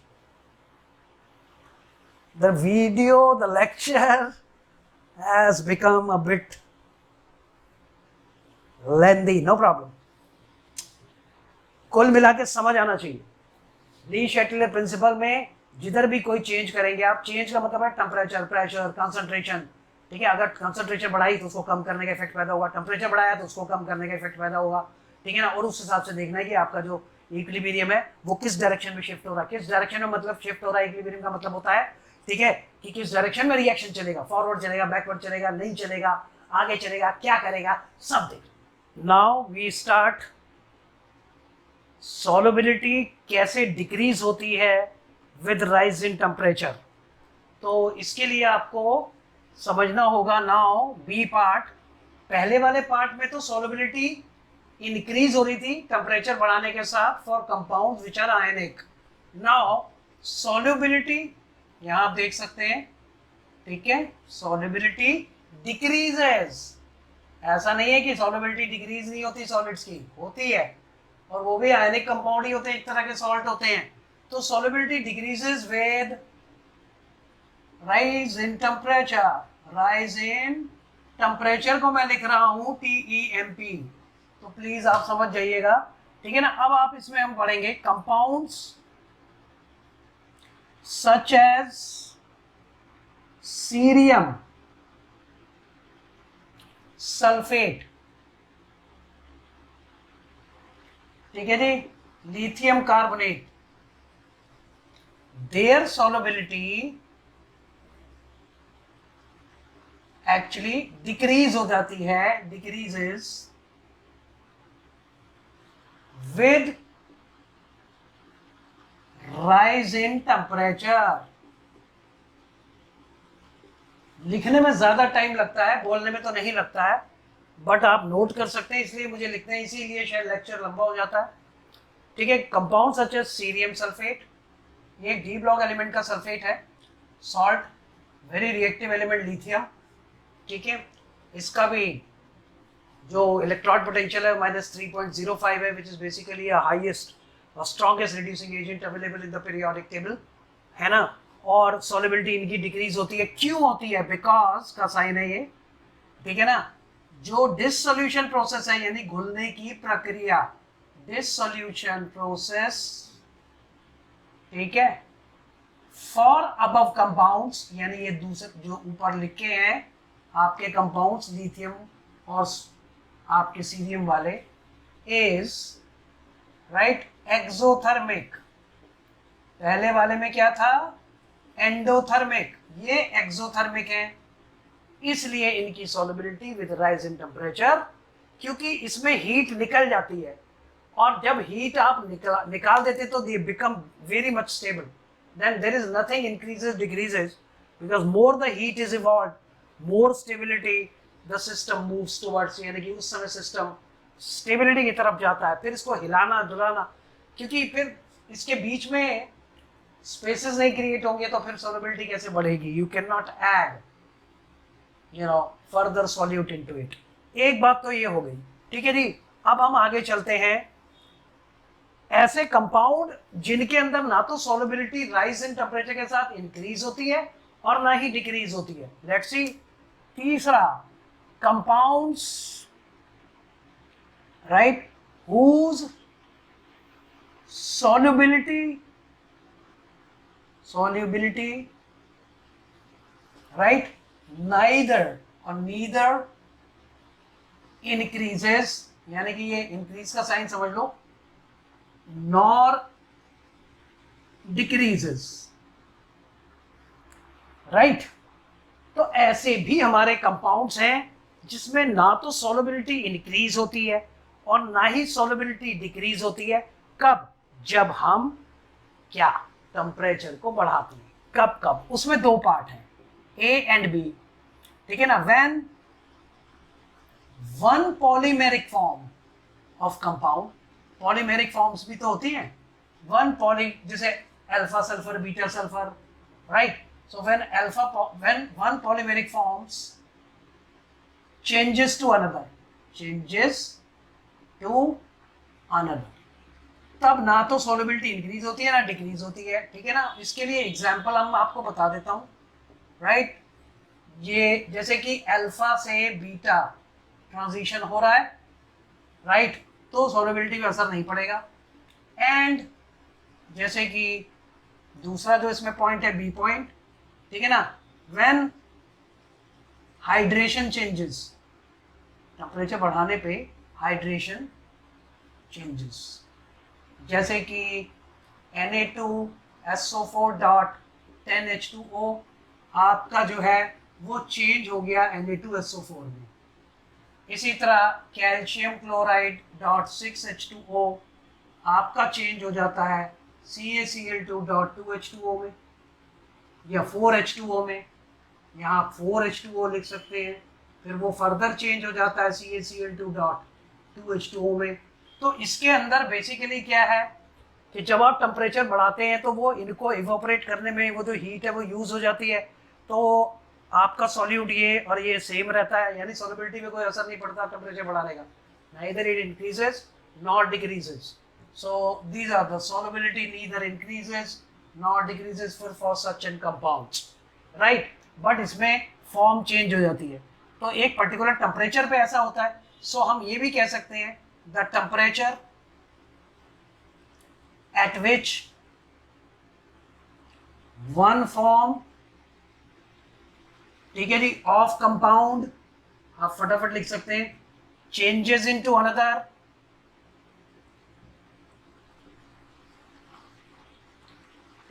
The video, the lecture has become a bit lengthy, no problem. कुल मिला के समझ आना चाहिए। ली शैटेलियर प्रिंसिपल में जिधर भी कोई चेंज करेंगे आप, चेंज का मतलब है टेम्परेचर, प्रेशर, कंसंट्रेशन, ठीक है। अगर कंसंट्रेशन बढ़ाई तो उसको कम करने का इफेक्ट पैदा होगा, टेम्परेचर बढ़ाया तो उसको कम करने का इफेक्ट पैदा होगा, ठीक है ना। और उस हिसाब से देखना है कि आपका जो इक्विलिब्रियम है वो किस डायरेक्शन में शिफ्ट हो रहा है। किस डायरेक्शन में मतलब शिफ्ट हो रहा है, इक्विलिब्रियम का मतलब होता है, ठीक है, कि किस डायरेक्शन में रिएक्शन चलेगा, फॉरवर्ड चलेगा, बैकवर्ड चलेगा, नहीं चलेगा, आगे चलेगा, क्या करेगा, सब देख। नाउ वी स्टार्ट सॉल्युबिलिटी कैसे डिक्रीज होती है विद राइज इन टेम्परेचर। तो इसके लिए आपको समझना होगा नाउ बी पार्ट। पहले वाले पार्ट में तो सॉल्युबिलिटी इंक्रीज हो रही थी टेम्परेचर बढ़ाने के साथ for compound which are ionic. Now solubility यहां आप देख सकते हैं, ठीक है, सॉल्युबिलिटी डिक्रीजेस। ऐसा नहीं है कि सॉल्युबिलिटी डिक्रीज नहीं होती, सॉलिड्स की होती है, और वो भी आयनिक कंपाउंड ही होते हैं, एक तरह के सॉल्ट होते हैं। तो solubility decreases with rise in temperature. Rise in temperature को मैं लिख रहा हूं TEMP, तो प्लीज आप समझ जाइएगा ठीक है ना। अब आप इसमें हम पढ़ेंगे compounds such as cerium sulphate, ठीक है जी, lithium carbonate, their solubility actually decrease हो जाती है, decreases with rise in temperature. लिखने में ज्यादा टाइम लगता है, बोलने में तो नहीं लगता है, बट आप नोट कर सकते हैं, इसलिए मुझे लिखना है, इसीलिए शायद लेक्चर लंबा हो जाता है। ठीक है, compound such as cerium sulphate, ये डी ब्लॉक एलिमेंट का सल्फेट है। Salt, very reactive element lithium, ठीक है, इसका भी जो इलेक्ट्रॉन पोटेंशियल है -3.05 है, विच इज बेसिकली हाईएस्ट और strongest reducing agent available in the periodic table, है ना। और सॉल्युबिलिटी इनकी डिक्रीज होती है, क्यों होती है? बिकॉज का साइन है ये, ठीक है ना। जो डिसोल्यूशन प्रोसेस है, यानी घुलने की प्रक्रिया, डिसोल्यूशन प्रोसेस, ठीक है, फॉर अबव कंपाउंड्स, यानी ये दूसरे जो ऊपर लिखे हैं आपके कंपाउंड्स लिथियम और आपके सीरियम वाले, इज राइट एक्सोथर्मिक। पहले वाले में क्या था? एंडोथर्मिक, ये एक्सोथर्मिक है, इसलिए इनकी solubility with rise in temperature, क्योंकि इसमें हीट निकल जाती है, और जब हीट आप निकाल देते तो they become very much stable, then there is nothing increases decreases, because more the heat is evolved, more stability the system moves towards, यानी कि उस समय सिस्टम स्टेबिलिटी की तरफ जाता है। फिर इसको हिलाना डुलाना, क्योंकि फिर इसके बीच में स्पेसेस नहीं क्रिएट होंगे तो फिर सॉल्युबिलिटी कैसे बढ़ेगी? You can not add further solute into it. एक बात तो ये हो गई, ठीक है जी। अब हम आगे चलते हैं, ऐसे कंपाउंड जिनके अंदर ना तो सॉल्युबिलिटी राइज इन टेम्परेचर के साथ इंक्रीज होती है और ना ही डिक्रीज होती है। लेट्स सी तीसरा, compounds right whose solubility right neither increases, यानी कि ये इंक्रीज का साइन समझ लो, nor decreases, राइट। तो ऐसे भी हमारे कंपाउंड्स हैं जिसमें ना तो सॉल्युबिलिटी इंक्रीज होती है और ना ही सॉल्युबिलिटी डिक्रीज होती है। कब? जब हम क्या टेम्परेचर को बढ़ाते हैं। कब कब? उसमें दो पार्ट हैं, ए एंड बी, ठीक है ना। When one polymeric form of compound, polymeric forms भी तो होती हैं, वन पॉली, जैसे alpha sulphur, beta sulphur, right. So when one polymeric forms changes to another, तब ना तो सॉल्युबिलिटी इंक्रीज होती है ना डिक्रीज होती है, ठीक है ना। इसके लिए एग्जांपल हम आपको बता देता हूँ, राइट। ये जैसे कि अल्फा से बीटा ट्रांजिशन हो रहा है, राइट, तो सॉल्युबिलिटी पे असर नहीं पड़ेगा। एंड जैसे कि दूसरा जो इसमें पॉइंट है, बी पॉइंट, ठीक है ना, व्हेन हाइड्रेशन चेंजेस, टेम्परेचर बढ़ाने पे हाइड्रेशन चेंजेस, जैसे कि Na2SO4.10H2O आपका जो है वो चेंज हो गया Na2SO4 में। इसी तरह कैल्शियम क्लोराइड .6H2O आपका चेंज हो जाता है CaCl2.2H2O में या 4H2O में। यहाँ 4H2O लिख सकते हैं, फिर वो फर्दर चेंज हो जाता है CaCl2.2H2O में। तो इसके अंदर बेसिकली क्या है कि जब आप टेम्परेचर बढ़ाते हैं तो वो इनको इवोपरेट करने में वो जो हीट है वो यूज हो जाती है, तो आपका सॉल्यूट ये और ये सेम रहता है, यानी सॉल्युबिलिटी में कोई असर नहीं पड़ता टेम्परेचर बढ़ाने का, neither it increases nor decreases. So these are the solubility neither increases nor decreases for such and compounds, right? But इसमें फॉर्म चेंज हो जाती है, तो एक पर्टिकुलर टेम्परेचर पे ऐसा होता है। सो हम ये भी कह सकते हैं the temperature at which one form, ठीक है जी, ऑफ कंपाउंड, आप फटाफट लिख सकते हैं, चेंजेस इनटू अनदर,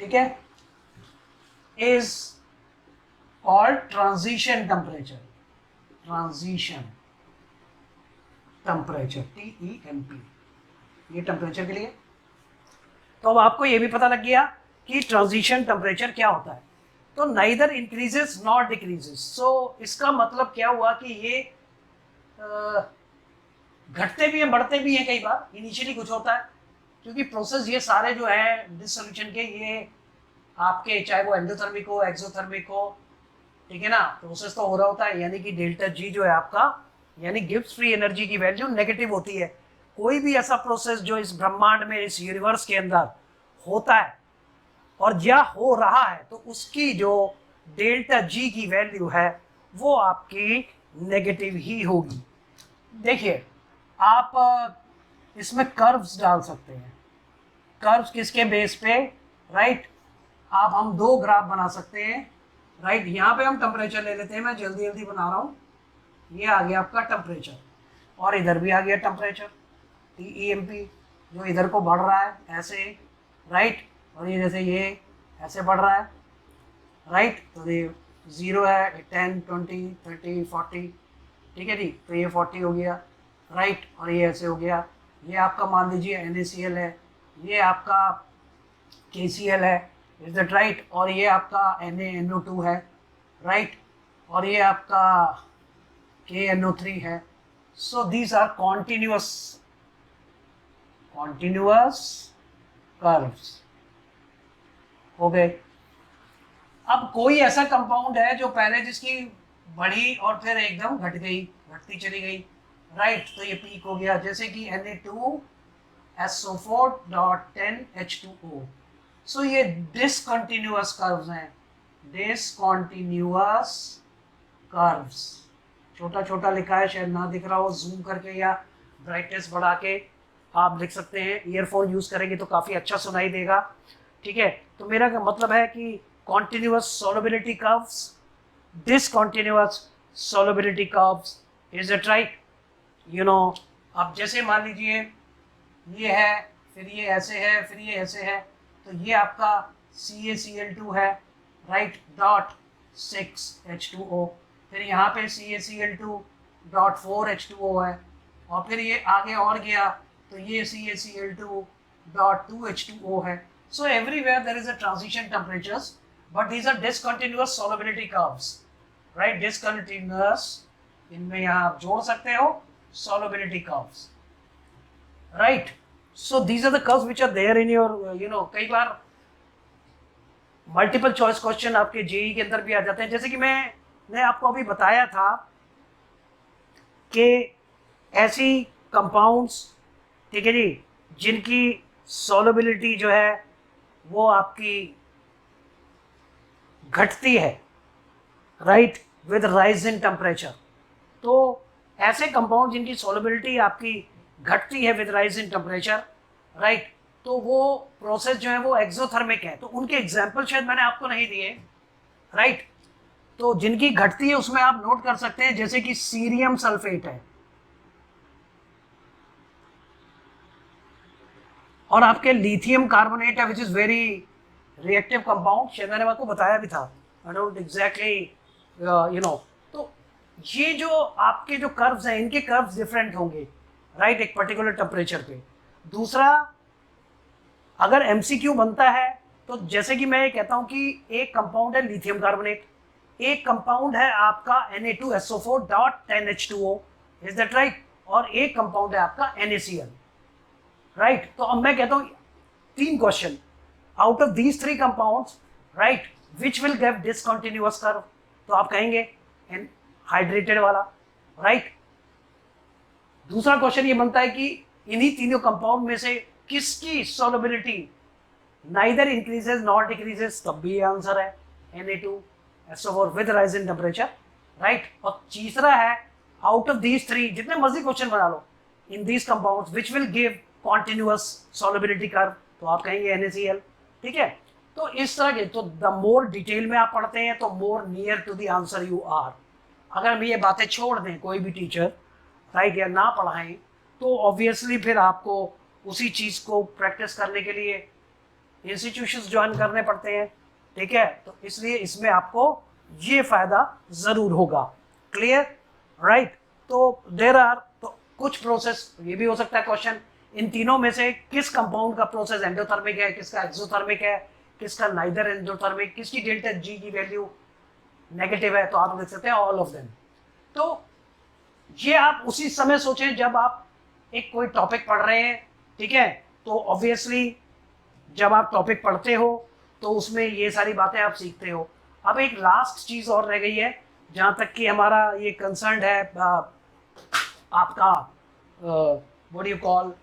ठीक है, is called transition temperature, transition temperature, TEMP, ये टेम्परेचर के लिए। तो अब आपको ये भी पता लग गया कि ट्रांजिशन टेम्परेचर क्या होता है। तो नाइदर इंक्रीजेस नॉट डिक्रीजेस, सो इसका मतलब क्या हुआ कि ये घटते भी हैं बढ़ते भी हैं, कई बार इनिशियली कुछ होता है, क्योंकि प्रोसेस ये सारे जो है डिसोल्यूशन के, ये आपके चाहे वो एंडोथर्मिक हो एक्सोथर्मिक हो, ठीक है ना, प्रोसेस तो हो रहा होता है, यानी कि डेल्टा जी जो है आपका, यानी गिब्स फ्री एनर्जी की वैल्यू नेगेटिव होती है। कोई भी ऐसा प्रोसेस जो इस ब्रह्मांड में, इस यूनिवर्स के अंदर होता है और या हो रहा है, तो उसकी जो डेल्टा जी की वैल्यू है वो आपकी नेगेटिव ही होगी। देखिए आप इसमें कर्व्स डाल सकते हैं, कर्व्स किसके बेस पे, राइट, आप हम दो ग्राफ बना सकते हैं, राइट। यहाँ पे हम टेम्परेचर ले लेते हैं, मैं जल्दी जल्दी बना रहा हूँ, ये आ गया आपका टेम्परेचर, और इधर भी आ गया टेम्परेचर TEMP, जो इधर को बढ़ रहा है ऐसे, राइट, और ये जैसे ये ऐसे बढ़ रहा है, राइट, तो ये 0 है, 10 20 30 40, ठीक है जी, तो ये 40 हो गया, राइट, और ये ऐसे हो गया, ये आपका मान लीजिए NaCl है, ये आपका KCl है, इज दैट राइट, और ये आपका NaNO2 है, राइट, और ये आपका KNO3 है। So these are continuous curves, हो गए। अब कोई ऐसा कंपाउंड है जो पहले जिसकी बढ़ी और फिर एकदम घट गई, घटती चली गई, राइट, तो ये पीक हो गया, जैसे कि Na2SO4.10H2O। सो ये डिसकंटिन्यूअस कर्व्स हैं, डिसकंटिन्यूअस कर्व्स, छोटा छोटा लिखा है, शायद ना दिख रहा हो, जूम करके या ब्राइटनेस बढ़ा के आप लिख सकते हैं, ईयरफोन यूज करेंगे तो काफ़ी अच्छा सुनाई देगा, ठीक है। तो मेरा मतलब है कि continuous solubility curves, discontinuous solubility curves, is it right, you know. अब जैसे मान लीजिए ये है, फिर ये ऐसे है, फिर ये ऐसे है, तो ये आपका CaCl2 है, राइट, .6H2O, फिर यहाँ पे CaCl2.4H2O है, और फिर ये आगे और गया तो ये CaCl2.2H2O है। So everywhere there is a transition temperatures, but these are discontinuous solubility curves, right? Discontinuous, इनमें यहाँ आप जोड़ सकते हो solubility curves, right? So these are the curves which are there in your, कई बार मल्टीपल चॉइस क्वेश्चन आपके JEE के अंदर भी आ जाते हैं, जैसे कि मैंने आपको अभी बताया था कि ऐसी कंपाउंड्स, ठीक है जी, जिनकी सॉल्युबिलिटी जो है वो आपकी घटती है, right, with rise in temperature. तो ऐसे कंपाउंड जिनकी सॉल्युबिलिटी आपकी घटती है with rise in temperature, right, तो वो प्रोसेस जो है वो एक्सोथर्मिक है, तो उनके एग्जाम्पल शायद मैंने आपको नहीं दिए, राइट। तो जिनकी घटती है उसमें आप नोट कर सकते हैं, जैसे कि सीरियम सल्फेट है, और आपके लिथियम कार्बोनेट है, which is very reactive compound, शायद मैंने आपको बताया भी था, आई डोंट एग्जैक्टली तो ये जो आपके जो कर्व्स हैं, इनके कर्व्स डिफरेंट होंगे, राइट, एक पर्टिकुलर टेम्परेचर पे। दूसरा, अगर MCQ बनता है तो जैसे कि मैं ये कहता हूं कि एक कंपाउंड है लिथियम कार्बोनेट, एक कंपाउंड है आपका Na2SO4.10H2O, इज दैट राइट, और एक कंपाउंड है आपका NaCl, राइट। तो अब मैं कहता हूं 3 question, out of these 3 compounds, right, which will give discontinuous curve, तो आप कहेंगे हाइड्रेटेड वाला, राइट। दूसरा क्वेश्चन ये बनता है कि इन्हीं तीनों कंपाउंड में से किसकी solubility neither increases not decreases, तब भी ये आंसर है Na2SO4 with rise in temperature, right. और तीसरा है आउट ऑफ दीज 3, जितने मर्जी क्वेश्चन बना लो, in these compounds which will give continuous solubility curve, तो आप कहेंगे NaCl, ठीक है। तो इस तरह के, तो द मोर डिटेल में आप पढ़ते हैं तो more near to the answer you are. अगर हम ये बातें छोड़ दें, कोई भी टीचर राइट या ना पढ़ाएं, तो ऑब्वियसली फिर आपको उसी चीज़ को प्रैक्टिस करने के लिए इंस्टीट्यूशंस ज्वाइन करने पड़ते हैं, ठीक है। तो इसलिए इसमें आपको ये फायदा जरूर होगा। Clear, right. तो देयर आर, तो कुछ प्रोसेस, ये भी हो सकता है क्वेश्चन, इन तीनों में से किस कंपाउंड का प्रोसेस एंडोथर्मिक है, किसका एक्सोथर्मिक है, किसका नाइदर एंडोथर्मिक, किसकी डेल्टा जी की वैल्यू नेगेटिव है, तो आप लिख सकते हैं ऑल ऑफ देम। तो ये आप उसी समय सोचें जब आप एक कोई टॉपिक पढ़ रहे हैं, ठीक है। तो ऑब्वियसली जब आप टॉपिक पढ़ते हो तो उसमें ये सारी बातें आप सीखते हो। अब एक लास्ट चीज और रह गई है जहां तक कि हमारा ये कंसर्न है, आपका what you call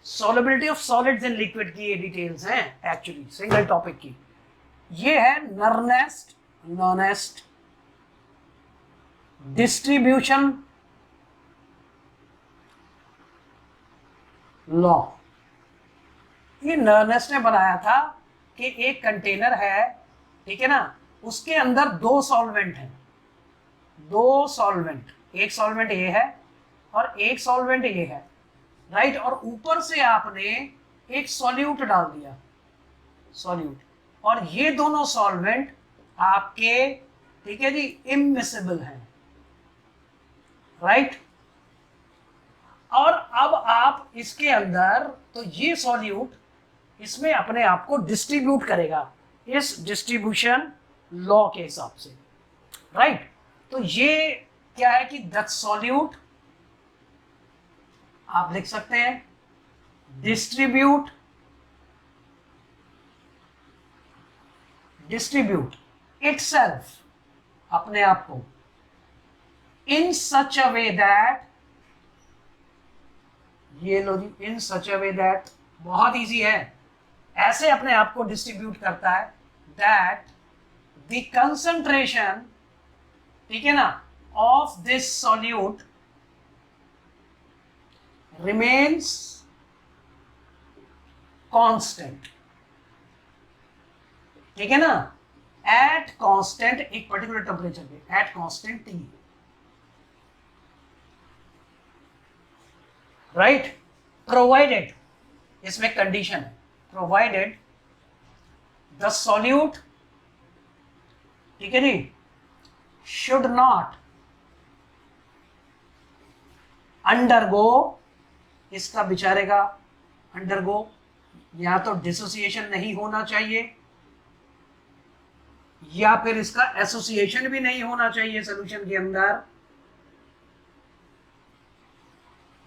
solubility of solids in liquid की ये डिटेल्स हैं एक्चुअली सिंगल टॉपिक की। ये है नॉनेस्ट डिस्ट्रीब्यूशन लॉ। ये नर्नेस्ट ने बनाया था कि एक कंटेनर है, ठीक है ना, उसके अंदर दो सॉल्वेंट हैं, दो सॉल्वेंट, एक सॉल्वेंट ये है और एक सॉल्वेंट ये है, राइट। और ऊपर से आपने एक सॉल्यूट डाल दिया, सॉल्यूट, और ये दोनों सॉल्वेंट आपके, ठीक है जी, इमिसिबल हैं, राइट। और अब आप इसके अंदर, तो ये सॉल्यूट इसमें अपने आप को डिस्ट्रीब्यूट करेगा इस डिस्ट्रीब्यूशन लॉ के हिसाब से, राइट। तो ये क्या है कि दैट सॉल्यूट, आप लिख सकते हैं डिस्ट्रीब्यूट इटसेल्फ, अपने आप को, इन सच अ वे दैट, ये लो जी, इन सच अ वे दैट, बहुत इजी है, ऐसे अपने आप को डिस्ट्रीब्यूट करता है दैट द कंसंट्रेशन, ठीक है ना, of this solute remains constant, ठीक है ना, एट कांस्टेंट, एक पर्टिकुलर टेम्परेचर पे, at constant T, right. Provided, इसमें कंडीशन है, प्रोवाइडेड द सॉल्यूट, ठीक है जी, शुड नॉट अंडरगो, इसका बेचारे का अंडरगो, या तो डिसोसिएशन नहीं होना चाहिए या फिर इसका एसोसिएशन भी नहीं होना चाहिए सॉल्यूशन के अंदर,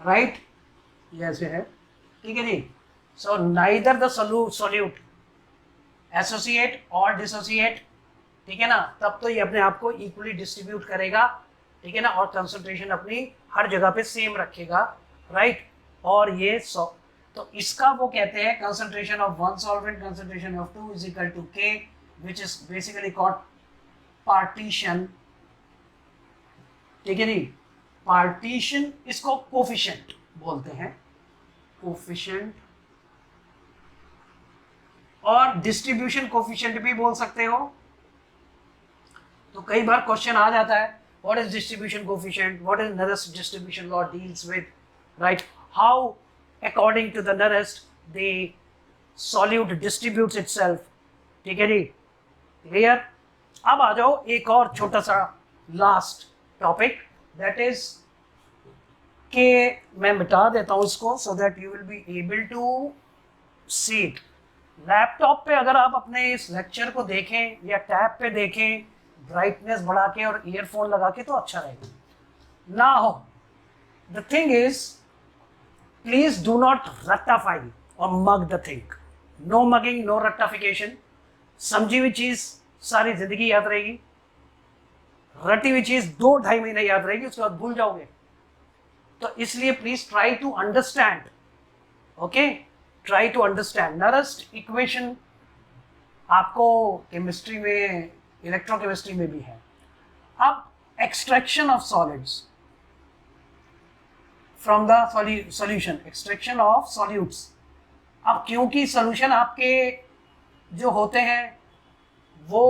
राइट, ऐसे है, ठीक है जी। So neither the solute associate और डिसोसिएट, ठीक है ना, तब तो ये अपने आप को इक्वली डिस्ट्रीब्यूट करेगा, ठीक है ना, और कंसंट्रेशन अपनी हर जगह पे सेम रखेगा, राइट। और ये तो इसका वो कहते हैं concentration of one solvent, concentration of two is equal to K, which is basically called partition, ठीक है जी, पार्टीशन, इसको कोफिशिएंट बोलते हैं, कोफिशिएंट, और डिस्ट्रीब्यूशन कोफिशिएंट भी बोल सकते हो। तो कई बार क्वेश्चन आ जाता है, what is distribution coefficient, what is Nernst distribution law deals with, right, how according to the Nernst the solute distributes itself, ठीक है जी, क्लियर। अब आ जाओ एक और छोटा सा लास्ट टॉपिक, दैट इज के, मैं मिटा देता हूं इसको so that you will be able to see it. Laptop पे अगर आप अपने इस लेक्चर को देखें या टैब पे देखें ब्राइटनेस बढ़ा के और ईयरफोन लगा के तो अच्छा रहेगा। Now the thing is, please do not रट्टाफाई और mug the thing, no mugging, no रट्टाफिकेशन। समझी हुई चीज सारी जिंदगी याद रहेगी, रटी हुई चीज 2-2.5 महीने याद रहेगी, उसके बाद भूल जाओगे। तो इसलिए please try to understand, okay, try to understand. Nernst equation आपको केमिस्ट्री में, इलेक्ट्रोकेमिस्ट्री में भी है। अब extraction of solids, from the solution, extraction of solutes. अब क्योंकि सॉल्यूशन आपके जो होते हैं वो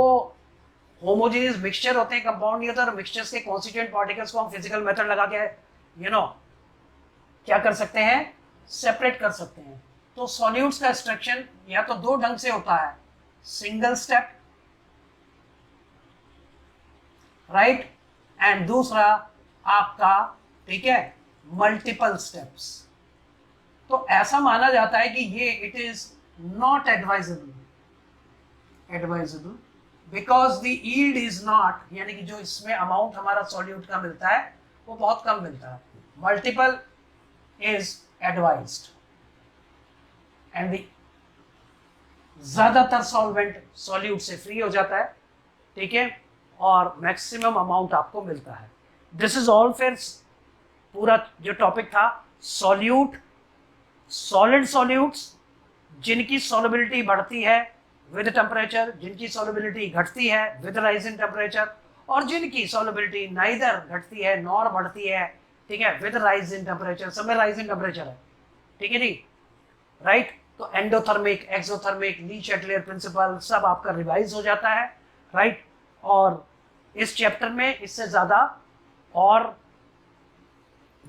होमोजेनियस मिक्सचर होते हैं, कंपाउंड नहीं होता, और मिक्सचर्स के कॉन्स्टिट्यूएंट पार्टिकल्स को हम फिजिकल मेथड लगा के क्या कर सकते हैं, सेपरेट कर सकते हैं। तो सॉल्यूट्स का एक्सट्रैक्शन या तो दो ढंग से होता है, सिंगल स्टेप, राइट, एंड दूसरा आपका, ठीक है, मल्टीपल स्टेप्स। तो ऐसा माना जाता है कि ये it is not advisable because the yield is not, यानी कि जो इसमें अमाउंट हमारा सॉल्यूट का मिलता है वो बहुत कम मिलता है। मल्टीपल इज एडवाइज्ड एंड ज्यादातर सॉल्वेंट सॉल्यूट से फ्री हो जाता है, ठीक है, और मैक्सिमम अमाउंट आपको मिलता है। दिस इज ऑल फ्रेंड्स, पूरा जो टॉपिक था सॉल्यूट, सॉलिड सॉल्यूट्स जिनकी सॉल्युबिलिटी बढ़ती है विद टेम्परेचर, जिनकी सॉल्युबिलिटी घटती है विद राइज इन टेम्परेचर, और जिनकी सॉल्युबिलिटी नाइदर घटती है नॉर बढ़ती है, ठीक है, विद राइज इन टेम्परेचर, सब में राइज इन टेम्परेचर है, ठीक है जी, राइट। तो एंडोथर्मिक, एक्सोथर्मिक, ली-चैटलियर प्रिंसिपल सब आपका रिवाइज हो जाता है, राइट। और इस चैप्टर में इससे ज्यादा और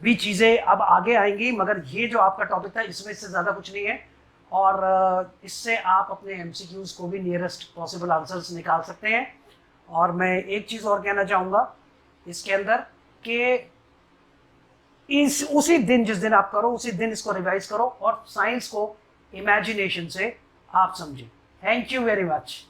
भी चीजें अब आगे आएंगी, मगर ये जो आपका टॉपिक था इसमें इससे ज्यादा कुछ नहीं है, और इससे आप अपने एमसीक्यूज को भी नियरेस्ट पॉसिबल आंसर्स निकाल सकते हैं। और मैं एक चीज और कहना चाहूंगा इसके अंदर कि इस उसी दिन जिस दिन आप करो उसी दिन इसको रिवाइज करो और साइंस को इमेजिनेशन से आप समझें। Thank you very much.